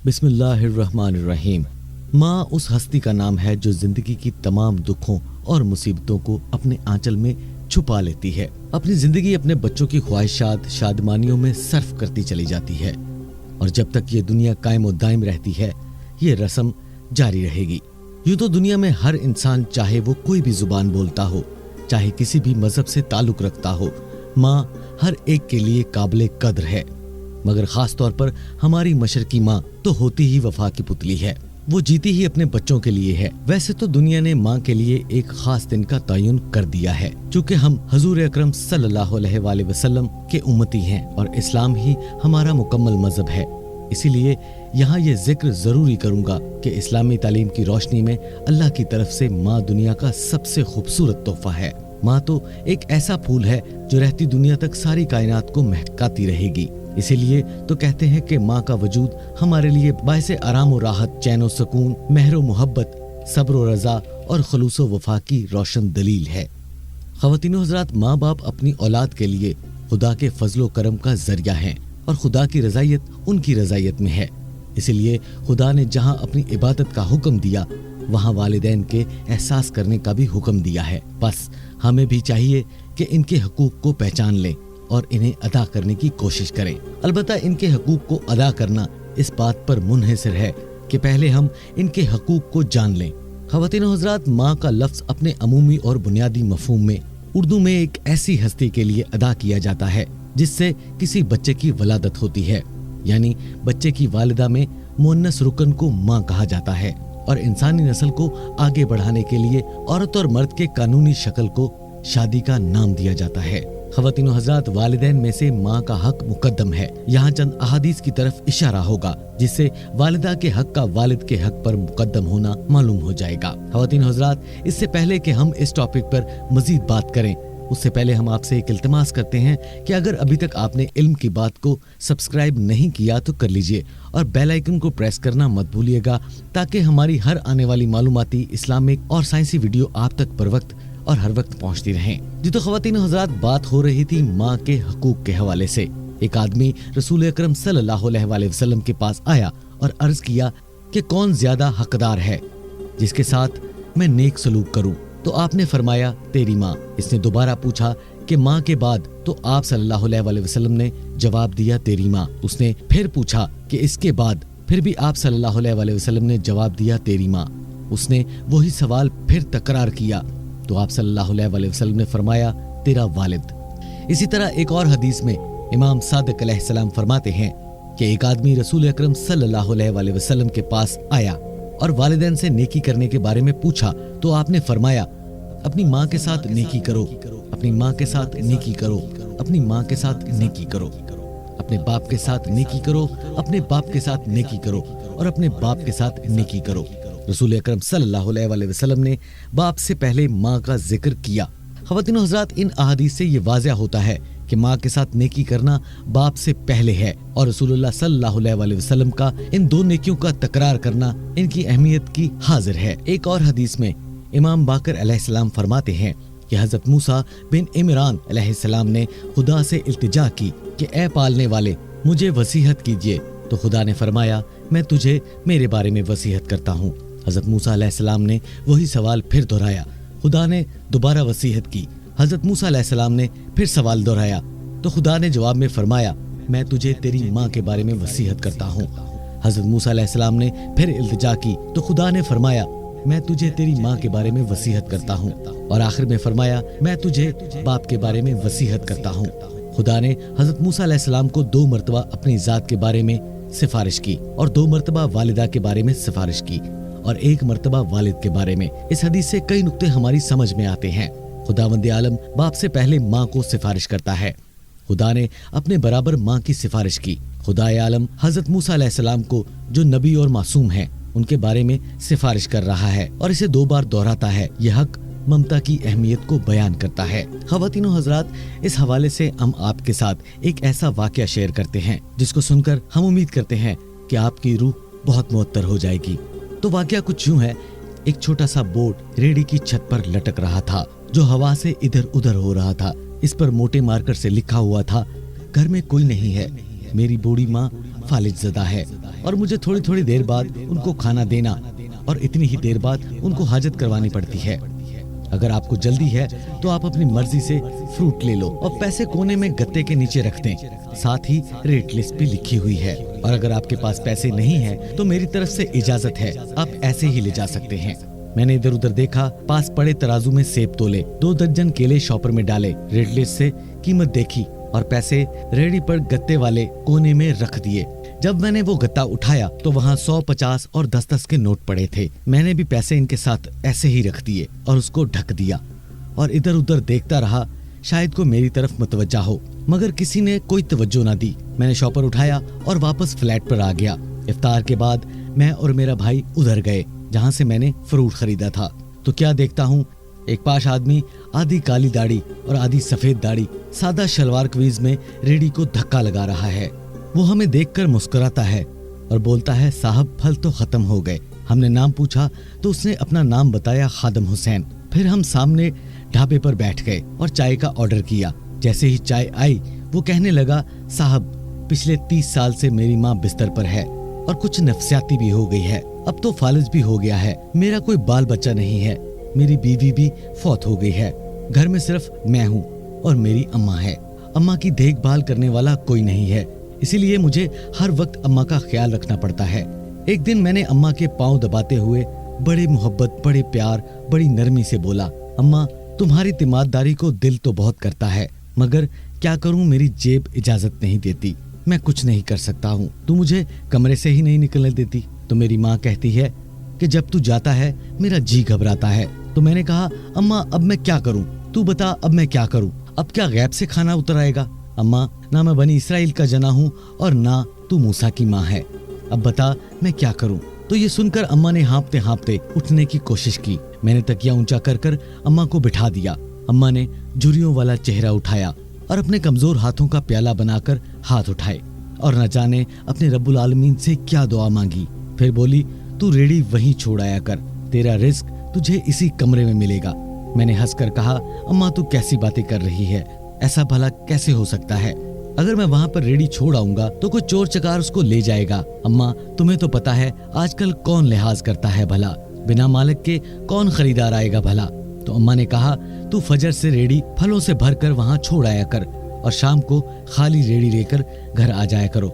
बिस्मिल्लाहिर्रहमानिर्रहीम। माँ उस हस्ती का नाम है जो जिंदगी की तमाम दुखों और मुसीबतों को अपने आंचल में छुपा लेती है। अपनी जिंदगी अपने बच्चों की ख्वाहिशात शादमानियों में सर्फ करती चली जाती है और जब तक ये दुनिया कायम और दायम रहती है ये रस्म जारी रहेगी। यूं तो दुनिया में हर इंसान, चाहे वो कोई भी जुबान बोलता हो, चाहे किसी भी मजहब से ताल्लुक रखता हो, माँ हर एक के लिए काबिले कद्र है। मगर खास तौर पर हमारी मशरकी माँ तो होती ही वफा की पुतली है। वो जीती ही अपने बच्चों के लिए है। वैसे तो दुनिया ने माँ के लिए एक खास दिन का तयन कर दिया है, चूँकि हम हजूर अकरम सल्लल्लाहु अलैहि वसल्लम के उम्मती हैं और इस्लाम ही हमारा मुकम्मल मजहब है। इसीलिए यहाँ ये जिक्र जरूरी करूंगा कि इस्लामी तालीम की रोशनी में अल्लाह की तरफ से माँ दुनिया का सबसे खूबसूरत तोहफा है। माँ तो एक ऐसा फूल है जो रहती दुनिया तक सारी कायनात को महकाती रहेगी। इसीलिए तो कहते हैं कि माँ का वजूद हमारे लिए बाइसे आराम और राहत, चैन और सुकून, मेहर और मोहब्बत, सब्र और रजा और खलूस और वफा की रोशन दलील है। ख़वातीनो हज़रात, माँ बाप अपनी औलाद के लिए खुदा के फजलो करम का जरिया हैं और खुदा की रज़ायत उनकी रज़ायत में है। इसलिए खुदा ने जहाँ अपनी इबादत का हुक्म दिया वहाँ वालिदैन के एहसास करने का भी हुक्म दिया है। बस हमें भी चाहिए कि इनके हकूक को पहचान लें और इन्हें अदा करने की कोशिश करें। अलबत्ता इनके हकूक को अदा करना इस बात पर मुनहसर है कि पहले हम इनके हकूक को जान लें। ख़वातीनो हज़रात, माँ का लफ्ज़ अपने अमूमी और बुनियादी मफ़हूम में उर्दू में एक ऐसी हस्ती के लिए अदा किया जाता है जिससे किसी बच्चे की वलादत होती है, यानी बच्चे की वालिदा में मुअन्नस रुकन को माँ कहा जाता है और इंसानी नस्ल को आगे बढ़ाने के लिए औरत और मर्द के कानूनी शक्ल को शादी का नाम दिया जाता है। ख़वातीनो हज़रात, वालिदैन में से माँ का हक मुकद्दम है। यहाँ चंद अहादीस की तरफ इशारा होगा जिससे वालिदा के हक का वालिद के हक पर मुकद्दम होना मालूम हो जाएगा। ख़वातीनो हज़रात, इससे पहले कि हम इस टॉपिक पर मजीद बात करें, उससे पहले हम आपसे एक इल्तिमास करते हैं कि अगर अभी तक आपने इल्म की बात को सब्सक्राइब नहीं किया तो कर लीजिए और बेल आइकन को प्रेस करना मत भूलिएगा ताकि हमारी हर आने वाली मालूमाती, इस्लामिक और साइंसी वीडियो आप तक पर वक्त और हर वक्त पहुंचती रहें। जी तो ख़वातीन हज़रात, बात हो रही थी माँ के हकूक के हवाले से। एक आदमी रसूल अकरम सल्लल्लाहु अलैहि वसल्लम के पास आया और अर्ज किया कि कौन ज्यादा हकदार है जिसके साथ मैं नेक सलूक करूं। तो आपने फरमाया तेरी माँ। इसने दोबारा पूछा कि माँ के बाद? तो आप सल्लल्लाहु अलैहि वसल्लम ने जवाब दिया तेरी माँ। उसने फिर पूछा कि इसके बाद? फिर भी आप सल्लल्लाहु अलैहि वसल्लम ने जवाब दिया तेरी माँ। उसने वही सवाल फिर तकरार किया तो आप सल्लल्लाहु अलैहि वसल्लम ने फरमाया तेरा वालिद। इसी तरह एक और हदीस में इमाम सादिक अलैहिस्सलाम फरमाते हैं कि एक आदमी रसूल अकरम सल्लल्लाहु अलैहि वसल्लम के पास आया और वालिदैन से नेकी करने के बारे में पूछा तो आपने फरमाया अपनी माँ के साथ नेकी करो, अपनी माँ के साथ नेकी करो, अपनी माँ के साथ नेकी करो, अपने बाप के साथ नेकी करो, अपने बाप के साथ नेकी करो और अपने बाप के साथ नेकी करो। रसूल अकरम सल्लल्लाहु अलैहि वसल्लम ने बाप से पहले माँ का जिक्र किया। ख़वातीनो हज़रात, इन अहादीस से ये वाज़ह होता है कि माँ के साथ नेकी करना बाप से पहले है और रसूलुल्लाह सल्लल्लाहु अलैहि वसल्लम का इन दो नेकियों का तकरार करना इनकी अहमियत की हाजिर है। एक और हदीस में इमाम बाकर अलैहिस्सलाम फरमाते हैं कि हज़रत मूसा बिन इमरान अलैहिस्सलाम ने खुदा से इल्तिजा की कि ए पालने वाले, मुझे वसीहत कीजिए। तो खुदा ने फरमाया मैं तुझे मेरे बारे में वसीहत करता हूँ। हज़रत मूसा अलैहिस्सलाम ने वही सवाल फिर दोहराया। खुदा ने दोबारा वसीहत की। हज़रत मूसा अलैहिस्सलाम ने फिर सवाल दोहराया तो खुदा ने जवाब में फरमाया मैं तुझे तेरी माँ के बारे में वसीहत करता हूँ। हज़रत मूसा अलैहिस्सलाम ने फिर इल्तिजा की तो खुदा ने फरमाया मैं तुझे तेरी माँ के बारे में वसीहत करता हूँ और आखिर में फरमाया मैं तुझे बाप के बारे में वसीहत करता हूँ। खुदा ने हज़रत मूसा अलैहिस्सलाम को 2 मरतबा अपनी ज़ात के बारे में सिफारिश की और 2 मरतबा वालिदा के बारे में सिफारिश की और 1 मरतबा वालिद के बारे में। इस हदीस से कई नुक्ते हमारी समझ में आते हैं। खुदावंद आलम बाप से पहले माँ को सिफारिश करता है। खुदा ने अपने बराबर माँ की सिफारिश की। खुदा आलम हज़रत मूसा अलैहिस्सलाम को जो नबी और मासूम हैं उनके बारे में सिफारिश कर रहा है और इसे 2 बार दोहराता है। यह हक ममता की अहमियत को बयान करता है। ख़वातीनो हज़रात, इस हवाले से हम आपके साथ एक ऐसा वाक़या शेयर करते हैं जिसको सुनकर हम उम्मीद करते हैं कि आपकी रूह बहुत मुअत्तर हो जाएगी। तो वाक़या कुछ यूं है, एक छोटा सा बोर्ड रेड़ी की छत पर लटक रहा था जो हवा से इधर उधर हो रहा था। इस पर मोटे मार्कर से लिखा हुआ था घर में कोई नहीं है, मेरी बूढ़ी माँ फालिज ज़दा है और मुझे थोड़ी थोड़ी देर बाद उनको खाना देना और इतनी ही देर बाद उनको हाजत करवानी पड़ती है। अगर आपको जल्दी है तो आप अपनी मर्जी से फ्रूट ले लो और पैसे कोने में गत्ते के नीचे रख दें। साथ ही रेट लिस्ट भी लिखी हुई है और अगर आपके पास पैसे नहीं है तो मेरी तरफ से इजाजत है, आप ऐसे ही ले जा सकते हैं। मैंने इधर उधर देखा, पास पड़े तराजू में सेब तोले, 2 दर्जन केले शॉपर में डाले, रेट लिस्ट से कीमत देखी और पैसे रेडी पर गत्ते वाले कोने में रख दिए। जब मैंने वो गत्ता उठाया तो वहाँ 100, 50 और 10 के नोट पड़े थे। मैंने भी पैसे इनके साथ ऐसे ही रख दिए और उसको ढक दिया और इधर उधर देखता रहा, शायद को मेरी तरफ मुतवज्जा हो, मगर किसी ने कोई तवज्जो ना दी। मैंने शॉपर उठाया और वापस फ्लैट पर आ गया। इफ्तार के बाद मैं और मेरा भाई उधर गए जहाँ से मैंने फ्रूट खरीदा था। तो क्या देखता हूँ, एक पाश आदमी आधी काली दाढ़ी और आधी सफेद दाढ़ी सादा शलवार कमीज में रेडी को धक्का लगा रहा है। वो हमें देखकर मुस्कुराता है और बोलता है, साहब फल तो खत्म हो गए। हमने नाम पूछा तो उसने अपना नाम बताया, खादम हुसैन। फिर हम सामने ढाबे पर बैठ गए और चाय का ऑर्डर किया। जैसे ही चाय आई वो कहने लगा, साहब पिछले 30 साल से मेरी माँ बिस्तर पर है और कुछ नफसियाती भी हो गई है, अब तो फालिज भी हो गया है। मेरा कोई बाल बच्चा नहीं है, मेरी बीवी भी फौत हो गई है। घर में सिर्फ मैं हूँ और मेरी अम्मा है। अम्मा की देखभाल करने वाला कोई नहीं है, इसीलिए मुझे हर वक्त अम्मा का ख्याल रखना पड़ता है। एक दिन मैंने अम्मा के पांव दबाते हुए बड़े मोहब्बत, बड़े प्यार, बड़ी नरमी से बोला, अम्मा तुम्हारी तिमारदारी को दिल तो बहुत करता है, मगर क्या करूं, मेरी जेब इजाजत नहीं देती, मैं कुछ नहीं कर सकता हूं। तू मुझे कमरे से ही नहीं निकलने देती। तो मेरी माँ कहती है कि जब तू जाता है मेरा जी घबराता है। तो मैंने कहा, अम्मा अब मैं क्या करूं, तू बता अब मैं क्या करूं, अब क्या गैब से खाना उतर आएगा? अम्मा ना मैं बनी इसराइल का जना हूँ और ना तू मूसा की माँ है, अब बता मैं क्या करूं? तो ये सुनकर अम्मा ने हाँफते हाँफते उठने की कोशिश की। मैंने तकिया ऊंचा कर कर अम्मा को बिठा दिया। अम्मा ने झुर्रियों वाला चेहरा उठाया और अपने कमजोर हाथों का प्याला बनाकर हाथ उठाए और न जाने अपने रब्बुल आलमीन से क्या दुआ मांगी। फिर बोली, तू रेडी वहीं छोड़ आया कर, तेरा रिस्क तुझे इसी कमरे में मिलेगा। मैंने हंसकर कहा, अम्मा तू कैसी बातें कर रही है, ऐसा भला कैसे हो सकता है? अगर मैं वहाँ पर रेडी छोड़ आऊंगा तो कोई चोर चकार उसको ले जाएगा। अम्मा तुम्हें तो पता है आजकल कौन लिहाज करता है भला, बिना मालिक के कौन खरीदार आएगा भला। तो अम्मा ने कहा, तू फजर से रेडी फलों से भर कर वहाँ छोड़ आया कर और शाम को खाली रेडी लेकर घर आ जाया करो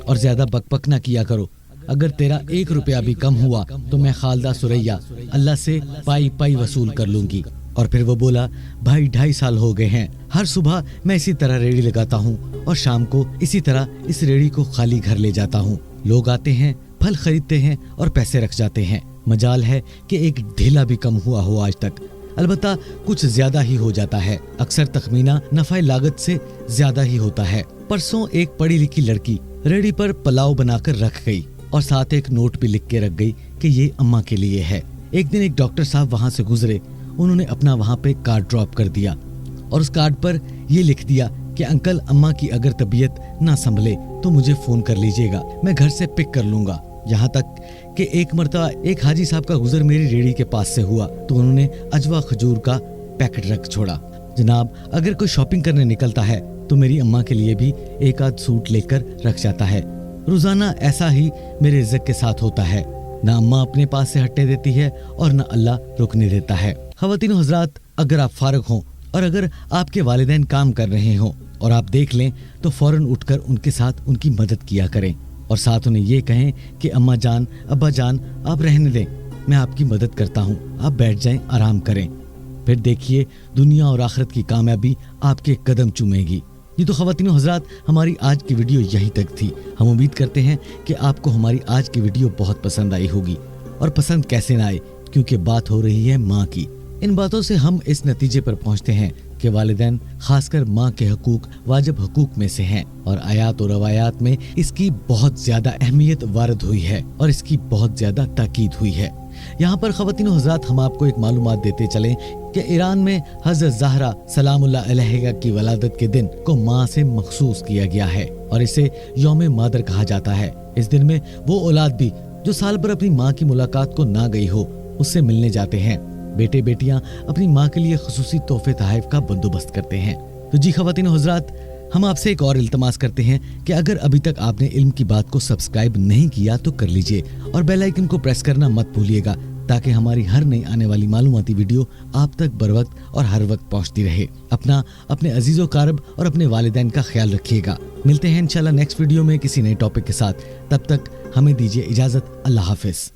और ज्यादा बकबक ना किया करो। अगर तेरा 1 रुपया भी कम हुआ तो मैं खालदा सुरैया अल्लाह से पाई पाई वसूल कर लूंगी। और फिर वो बोला, भाई 2.5 साल हो गए हैं, हर सुबह मैं इसी तरह रेडी लगाता हूँ और शाम को इसी तरह इस रेडी को खाली घर ले जाता हूँ। लोग आते हैं, फल खरीदते हैं और पैसे रख जाते हैं। मजाल है कि एक ढीला भी कम हुआ हो आज तक, अलबत्ता कुछ ज्यादा ही हो जाता है। अक्सर तखमीना नफा लागत से ज्यादा ही होता है। परसों एक पढ़ी लिखी लड़की रेडी पर पुलाव बनाकर रख गई और साथ एक नोट भी लिख के रख गई कि ये अम्मा के लिए है। एक दिन एक डॉक्टर साहब वहाँ से गुजरे, उन्होंने अपना वहाँ पे कार्ड ड्रॉप कर दिया और उस कार्ड पर ये लिख दिया कि अंकल अम्मा की अगर तबीयत ना संभले तो मुझे फोन कर लीजिएगा, मैं घर से पिक कर लूंगा। यहाँ तक कि एक मरतबा एक हाजी साहब का गुजर मेरी रेडी के पास से हुआ तो उन्होंने अजवा खजूर का पैकेट रख छोड़ा। जनाब अगर कोई शॉपिंग करने निकलता है तो मेरी अम्मा के लिए भी एक आध सूट लेकर रख जाता है। रोजाना ऐसा ही मेरे रिज़्क़ के साथ होता है, ना अम्मा अपने पास से हटने देती है और ना अल्लाह रुकने देता है। ख़वातीन हज़रात, अगर आप फारिग हों और अगर आपके वालिदैन काम कर रहे हों और आप देख लें तो फौरन उठकर उनके साथ उनकी मदद किया करें और साथ उन्हें ये कहें कि अम्मा जान, अब्बा जान, आप रहने दें, मैं आपकी मदद करता हूँ, आप बैठ जाएं, आराम करें। फिर देखिए दुनिया और आखिरत की कामयाबी आपके कदम चूमेगी। ये तो ख़वातीन हज़रात हमारी आज की वीडियो यहीं तक थी। हम उम्मीद करते हैं कि आपको हमारी आज की वीडियो बहुत पसंद आई होगी, और पसंद कैसे ना आए, क्योंकि बात हो रही है माँ की। इन बातों से हम इस नतीजे पर पहुँचते हैं कि वालिदैन खासकर माँ के हकूक वाजिब हकूक में से हैं और आयात और रवायात में इसकी बहुत ज्यादा अहमियत वारद हुई है और इसकी बहुत ज्यादा ताकीद हुई है। यहाँ पर ख़वातीन हज़रात हम आपको एक मालूमात देते चलें कि ईरान में हज़रत ज़हरा सलामुल्लाह अलैहा की वलादत के दिन को माँ से मखसूस किया गया है और इसे यौम मादर कहा जाता है। इस दिन में वो औलाद भी जो साल भर अपनी माँ की मुलाकात को ना गई हो उससे मिलने जाते हैं। बेटे बेटियां अपनी माँ के लिए खुसूसी तोहफे तोहफ़े का बंदोबस्त करते हैं। तो जी ख़वातीन हज़रात, हम आपसे एक और इल्तमास करते हैं कि अगर अभी तक आपने इल्म की बात को सब्सक्राइब नहीं किया तो कर लीजिए और बेल आइकन को प्रेस करना मत भूलिएगा, ताकि हमारी हर नई आने वाली मालूमाती वीडियो आप तक बर वक्त और हर वक्त पहुंचती रहे। अपने अजीजो कारब और अपने वालिदैन का ख्याल रखिएगा। मिलते हैं इंशाल्लाह नेक्स्ट वीडियो में किसी नए टॉपिक के साथ। तब तक हमें दीजिए इजाजत। अल्लाह हाफिज।